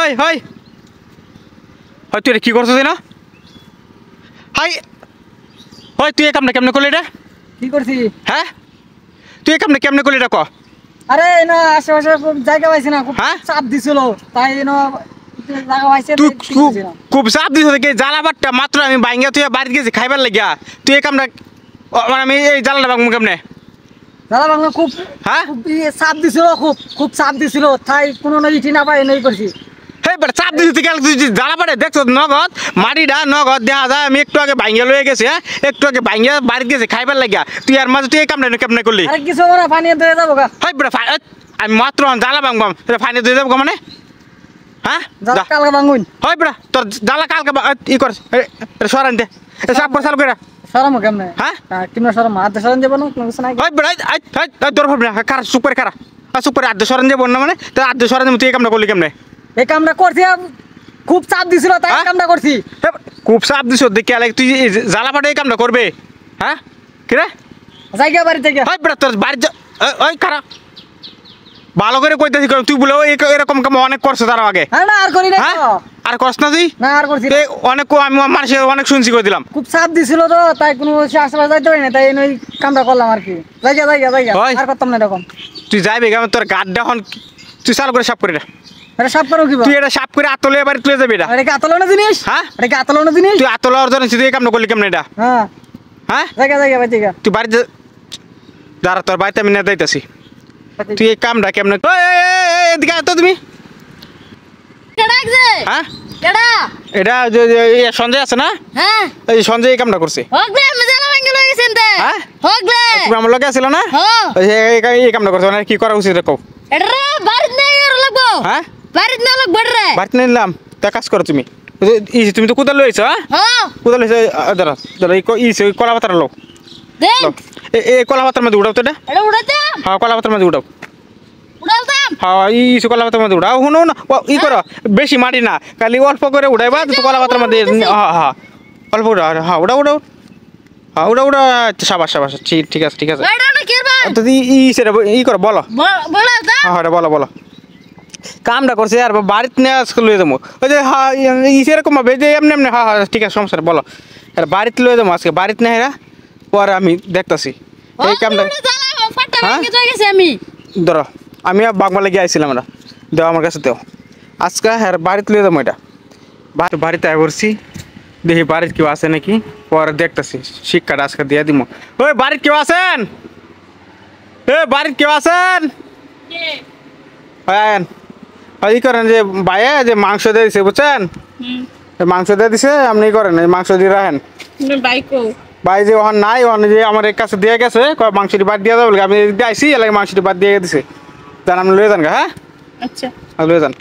হয় হয় হয় তুই এটা কি করছিস না হাই হয় তুই এই কামটা কেমনে করলি এটা কি করছি হ্যাঁ তুই এই কামটা কেমনে করলি এটা ক আরে না আশেপাশে খুব জায়গা পাইছি না খুব হ্যাঁ? চাপ দিছিল তাই জায়গা পাইছে তুই তাই করছি না। খুব চাপ দিস কি জ্বালাবারটা মাত্র আমি বাইঙ্গা তুই বাড়িতে গেছি খাইবার লাগিয়া তুই এই কামটা মানে আমি এই জ্বালাটা বাগমু কেমনে দাদা বাংলা খুব হ্যাঁ খুব চাপ দিছিল খুব চাপ দিছিল তাই কোনো না ইটি না পাই নাই করছি হেই বেটা চাপ দিছি তুই জ্বালা পারে দেখছো নগদ মাটিটা নগদ দেখা যায় আমি একটু আগে বাইঙ্গা লয়ে গেছি হ্যাঁ একটু আগে বাইঙ্গা বাড়িতে গেছি খাইবার লাগিয়া তুই আর মাঝে তুই এই কামটা কেমনে করলি আরে কিছু না পানি দিয়ে যাবো গা হেই বেটা আমি মাত্র জ্বালা বাংবাম ফাইনে দিয়ে যাবো মানে হ্যাঁ দাদা কালকে ভাঙুন হয় বেটা তোর জ্বালা কালকে ই কর সরান দে সাপ করে চালু করে সরম কেমনে হ্যাঁ কিমনা সরম হাত সরম যাবো না কোনো কিছু নাই হয় বেটা তোর ভাবনা কার চুপ করে খারা চুপ করে আদ্য সরান যাবো না মানে তো আদ্য সরান যাবো তুই এই কামটা করলি কেমনে এই কামটা করছি খুব চাপ দিছিল তাই হ্যাঁ? কামটা করছি খুব চাপ দিছ দেখি আলে তুই জ্বালা পাঠে এই কামটা করবে হ্যাঁ কিরে জায়গা বাড়ি থেকে হয় বেটা তোর বাড়ি ওই খারাপ ভালো করে কইতেছি তুই বলে এরকম কাম অনেক করছো তার আগে হ্যাঁ না আর করি না হ্যাঁ আর করছ না তুই না আর করছি না। অনেক আমি মানুষের অনেক শুনছি করে দিলাম খুব চাপ দিছিল তো তাই কোনো আশেপাশে যাইতে পারি না তাই এই কামটা করলাম আর কি জায়গা ওই। আর করতাম না এরকম তুই যাইবে কেমন তোর গাড্ডা এখন তুই চালু করে সাফ করে দে এটা সব করো কি তুই এটা সাফ করে আতলে এবার তুলে যাবি এটা এটা কি আতলানো জিনিস হ্যাঁ এটা কি আতলানো জিনিস তুই আতলা অর্জন তুই এই কামটা করলি কেমন এটা হ্যাঁ হ্যাঁ জায়গা বাড়ি থেকে তুই বাড়িতে দাঁড়া তোর বাড়িতে আমি না যাইতেছি তুই এই কামটা কেমনে এদিকে আয় তো তুমি হ্যাঁ কেডা এটা সঞ্জয় আছে না হ্যাঁ এই সঞ্জয় এই কামটা করছে হোগলে মজালা ভাঙ্গে লই গেছেন তে হ্যাঁ? হোগলে তুমি আমার লগে আছিল না হ্যাঁ এই কামটা করছে মানে কি করা উচিত কও এডা বাড়িত নাই আর লাগবো হ্যাঁ বাড়িত না লাগবো রে বাড়িতে নিলাম তা কাজ করো তুমি তুমি তো কোদাল লইছো হ্যাঁ হ্যাঁ কোদাল লইছো দাঁড়া দাঁড়া এই কলা পাতার লো দেন এই কলা পাতার মধ্যে উঠাও তো এটা এডা উড়াতে হ্যাঁ কলা পাতার মধ্যে উঠাও উড়ালতাম হ্যাঁ কলা পাতার মধ্যে উঠাও শুনো না ই করো বেশি মাটি না খালি অল্প করে উঠাইবা তো কলা পাতার মধ্যে হ্যাঁ হ্যাঁ অল্প উঠা হ্যাঁ উঠাও হ্যাঁ উড়া সাবাস ঠিক আছে এডা না কেরবা তো সেটা ই করো বলো বলালতাম হ্যাঁ হ্যাঁ বলো কামটা করছে আর বাড়িতে নিয়ে আজকে লয়ে যাবো ওই যে হ্যাঁ সেরকম ভাবে যে এমনি হ্যাঁ ঠিক আছে সমস্যা বলো আর বাড়িতে লয়ে যাবো আজকে বাড়িতে নেই এরা পরে আমি দেখতেছি এই কামটা জ্বালা ফাটা হ্যাঁ? ভাঙ্গে চলে গেছে আমি ধরো আমি বাগমালে গিয়ে আইছিলাম আমরা দেও আমার কাছে দেও আজকে হ্যাঁ বাড়িতে লয়ে যাবো এটা বাড়িতে আয় করছি দেখি বাড়িতে কেউ আছে নাকি পরে দেখতেছি শিক্ষাটা আজকে দিয়ে দিব ওই বাড়িতে কেউ আছেন বাড়িতে কেউ আছেন হ্যাঁ ই করেন যে বাইরে যে মাংস দিয়ে দিছে বুঝছেন মাংস দিয়ে দিছে আপনি করেন এই মাংস দিয়ে রাখেন বাইকো ভাই যে ওখান নাই ওখানে যে আমার এক কাছে দিয়ে গেছে মাংসটি বাদ দিয়ে যাবো আমি আইসি এলাকা মাংসটি বাদ দিয়ে দিছে জান আপনি লয়ে যান গা হ্যাঁ আচ্ছা লয়ে যান